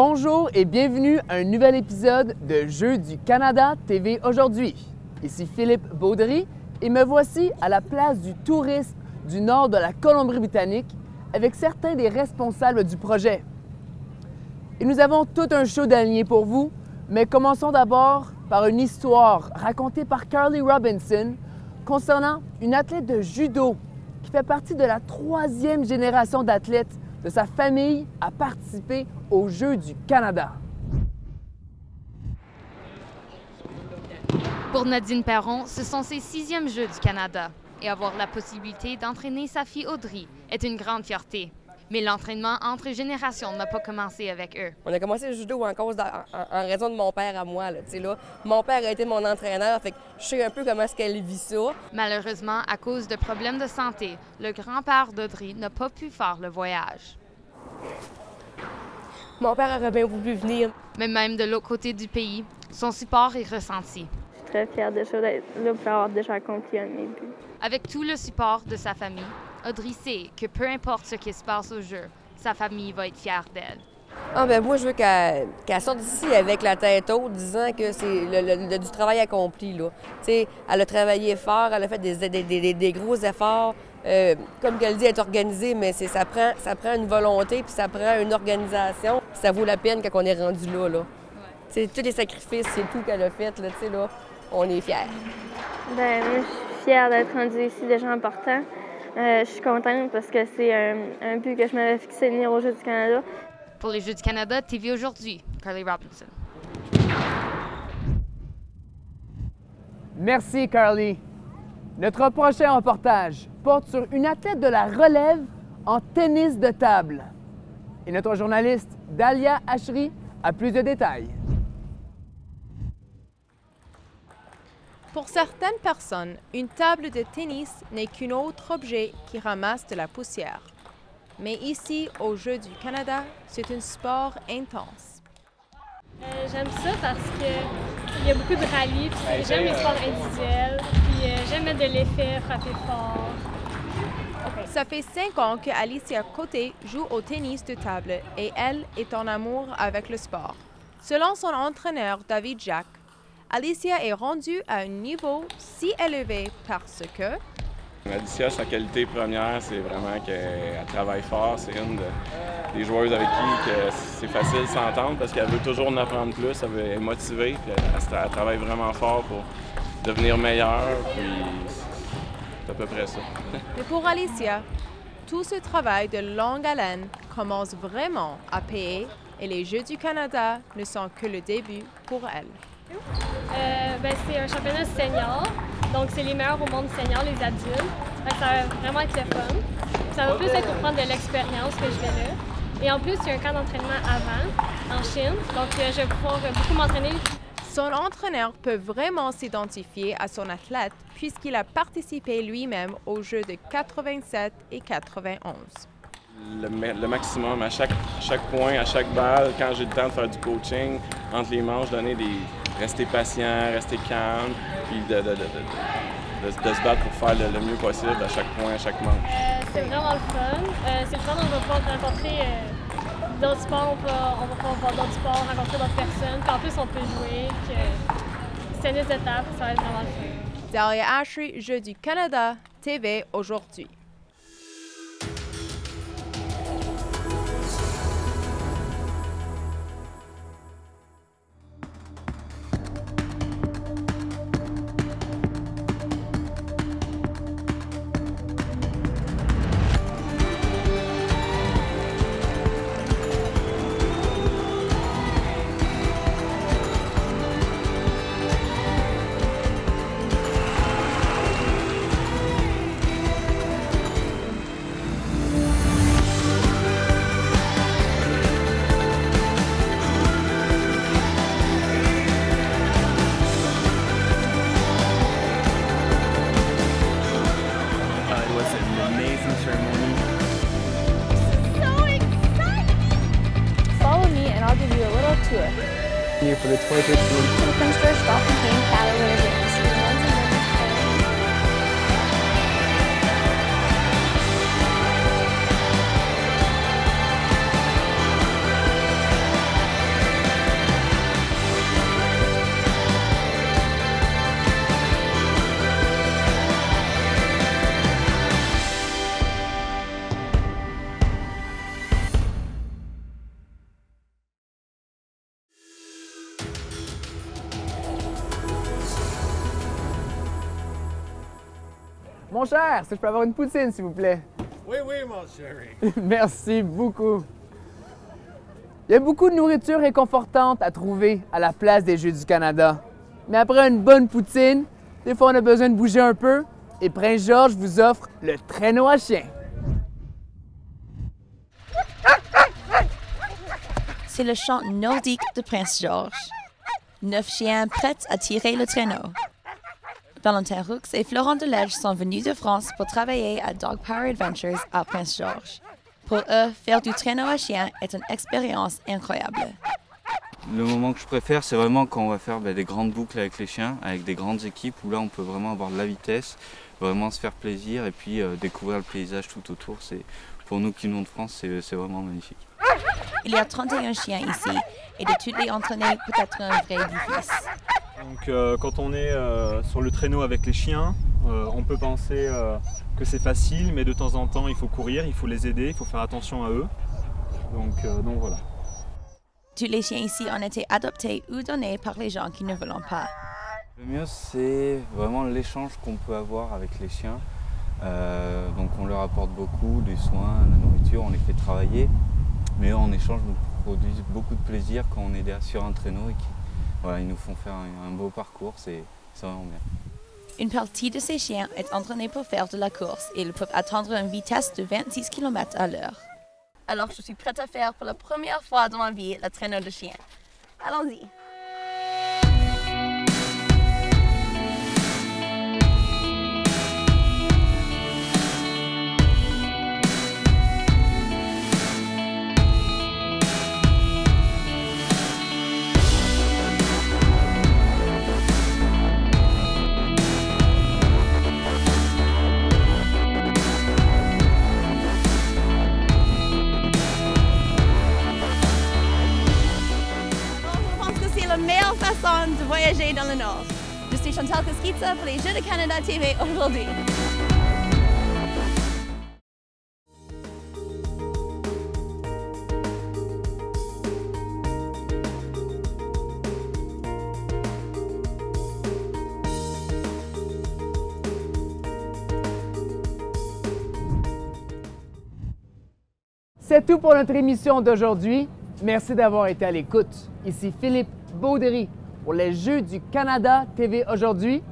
Bonjour et bienvenue à un nouvel épisode de Jeux du Canada TV aujourd'hui. Ici Philippe Baudry et me voici à la place du tourisme du nord de la Colombie-Britannique avec certains des responsables du projet. Et nous avons tout un show d'aligné pour vous, mais commençons d'abord par une histoire racontée par Carly Robinson concernant une athlète de judo qui fait partie de la 3e génération d'athlètes de sa famille à participer aux Jeux du Canada. Pour Nadine Perron, ce sont ses 6e Jeux du Canada. Et avoir la possibilité d'entraîner sa fille Audrey est une grande fierté. Mais l'entraînement entre générations n'a pas commencé avec eux. On a commencé le judo en raison de mon père à moi. Là. Mon père a été mon entraîneur, fait que je sais un peu comment est-ce qu'elle vit ça. Malheureusement, à cause de problèmes de santé, le grand-père d'Audrey n'a pas pu faire le voyage. Mon père aurait bien voulu venir. Mais même de l'autre côté du pays, son support est ressenti. Je suis très fière de ça, d'être là pour avoir déjà accompli un de mes buts. Avec tout le support de sa famille, Audrey sait que peu importe ce qui se passe au jeu, sa famille va être fière d'elle. Moi, je veux qu'elle sorte d'ici avec la tête haute, disant que c'est du travail accompli. Là. Elle a travaillé fort, elle a fait des gros efforts. Comme elle dit, être organisée, mais ça prend une volonté, puis ça prend une organisation. Ça vaut la peine quand on est rendu là. Ouais. Tous les sacrifices, c'est tout qu'elle a fait. Là, on est fiers. Moi, je suis fière d'être rendue ici déjà important. Je suis contente parce que c'est un but que je m'avais fixé de venir aux Jeux du Canada. Pour les Jeux du Canada, TV aujourd'hui, Carly Robinson. Merci, Carly. Notre prochain reportage porte sur une athlète de la relève en tennis de table. Et notre journaliste Dalia Ashri a plus de détails. Pour certaines personnes, une table de tennis n'est qu'un autre objet qui ramasse de la poussière. Mais ici, aux Jeux du Canada, c'est un sport intense. J'aime ça parce qu'il y a beaucoup de rallyes, puis j'aime les sports individuels, puis j'aime mettre de l'effet, frapper fort. Ça fait 5 ans que Alicia Côté joue au tennis de table et elle est en amour avec le sport. Selon son entraîneur David Jacques, Alicia est rendue à un niveau si élevé parce que... Alicia, sa qualité première, c'est vraiment qu'elle travaille fort. C'est une des joueuses avec qui c'est facile de s'entendre parce qu'elle veut toujours en apprendre plus, elle est motivée, puis elle travaille vraiment fort pour devenir meilleure, puis c'est à peu près ça. Mais pour Alicia, tout ce travail de longue haleine commence vraiment à payer et les Jeux du Canada ne sont que le début pour elle. C'est un championnat senior, donc c'est les meilleurs au monde senior, les adultes. Ça va vraiment être le fun. Ça va plus être pour prendre de l'expérience que je vais là. Et en plus, il y a un camp d'entraînement avant, en Chine, donc je vais pouvoir beaucoup m'entraîner. Son entraîneur peut vraiment s'identifier à son athlète puisqu'il a participé lui-même aux Jeux de 87 et 91. Le maximum, à chaque point, à chaque balle, quand j'ai le temps de faire du coaching, entre les manches, rester patient, rester calme, puis de se battre pour faire le mieux possible à chaque point, à chaque manche. C'est vraiment le fun. C'est le fun, on va pouvoir rencontrer d'autres sports, on va pouvoir voir d'autres sports, rencontrer d'autres personnes, puis en plus on peut jouer, que tennis de table, ça va être vraiment le fun. Dalia Ashri, Jeux du Canada, TV aujourd'hui. Here for the 2015 Prince George Golf and Cane Cattle Winter Games. For the men's and women's Mon cher, est-ce que je peux avoir une poutine, s'il vous plaît? Oui, oui, mon chéri. Merci beaucoup. Il y a beaucoup de nourriture réconfortante à trouver à la place des Jeux du Canada. Mais après une bonne poutine, des fois on a besoin de bouger un peu et Prince George vous offre le traîneau à chien. C'est le chant nordique de Prince George. 9 chiens prêts à tirer le traîneau. Valentin Roux et Florent Delège sont venus de France pour travailler à Dog Power Adventures à Prince George. Pour eux, faire du traîneau à chien est une expérience incroyable. Le moment que je préfère, c'est vraiment quand on va faire des grandes boucles avec les chiens, avec des grandes équipes où là on peut vraiment avoir de la vitesse, vraiment se faire plaisir et puis découvrir le paysage tout autour. Pour nous qui venons de France, c'est vraiment magnifique. Il y a 31 chiens ici et de tous les entraîner peut être un vrai défi. Donc quand on est sur le traîneau avec les chiens, on peut penser que c'est facile, mais de temps en temps il faut courir, il faut les aider, il faut faire attention à eux. Donc voilà. Tous les chiens ici ont été adoptés ou donnés par les gens qui ne veulent pas. Le mieux, c'est vraiment l'échange qu'on peut avoir avec les chiens. Donc on leur apporte beaucoup, des soins, la nourriture, on les fait travailler. Mais en échange, nous produisent beaucoup de plaisir quand on est derrière sur un traîneau et qu'ils nous font faire un beau parcours, c'est vraiment bien. Une partie de ces chiens est entraînée pour faire de la course et ils peuvent atteindre une vitesse de 26 km à l'heure. Alors je suis prête à faire pour la première fois dans ma vie le traîneau de chien. Allons-y! De voyager dans le Nord. Je suis Chantal Koskitsa pour les Jeux de Canada TV aujourd'hui. C'est tout pour notre émission d'aujourd'hui. Merci d'avoir été à l'écoute. Ici Philippe Baudry pour les Jeux du Canada TV aujourd'hui.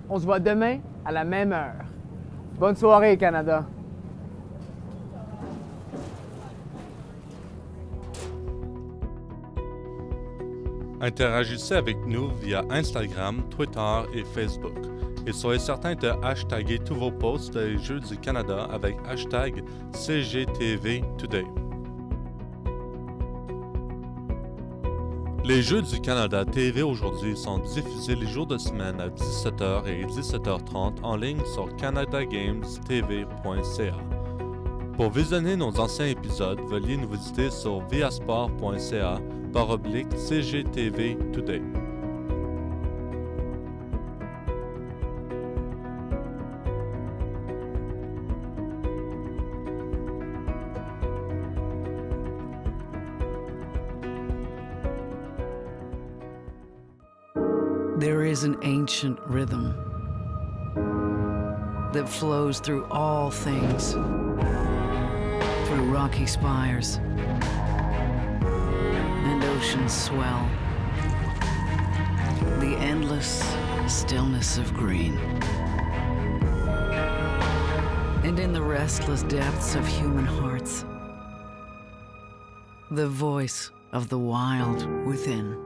On se voit demain à la même heure. Bonne soirée, Canada! Interagissez avec nous via Instagram, Twitter et Facebook. Et soyez certains de hashtaguer tous vos posts des Jeux du Canada avec hashtag CGTV Today. Les Jeux du Canada TV aujourd'hui sont diffusés les jours de semaine à 17h et 17h30 en ligne sur canadagamestv.ca. Pour visionner nos anciens épisodes, veuillez nous visiter sur viasport.ca/CGTV Today. There is an ancient rhythm that flows through all things, through rocky spires and ocean swell, the endless stillness of green, and in the restless depths of human hearts, the voice of the wild within.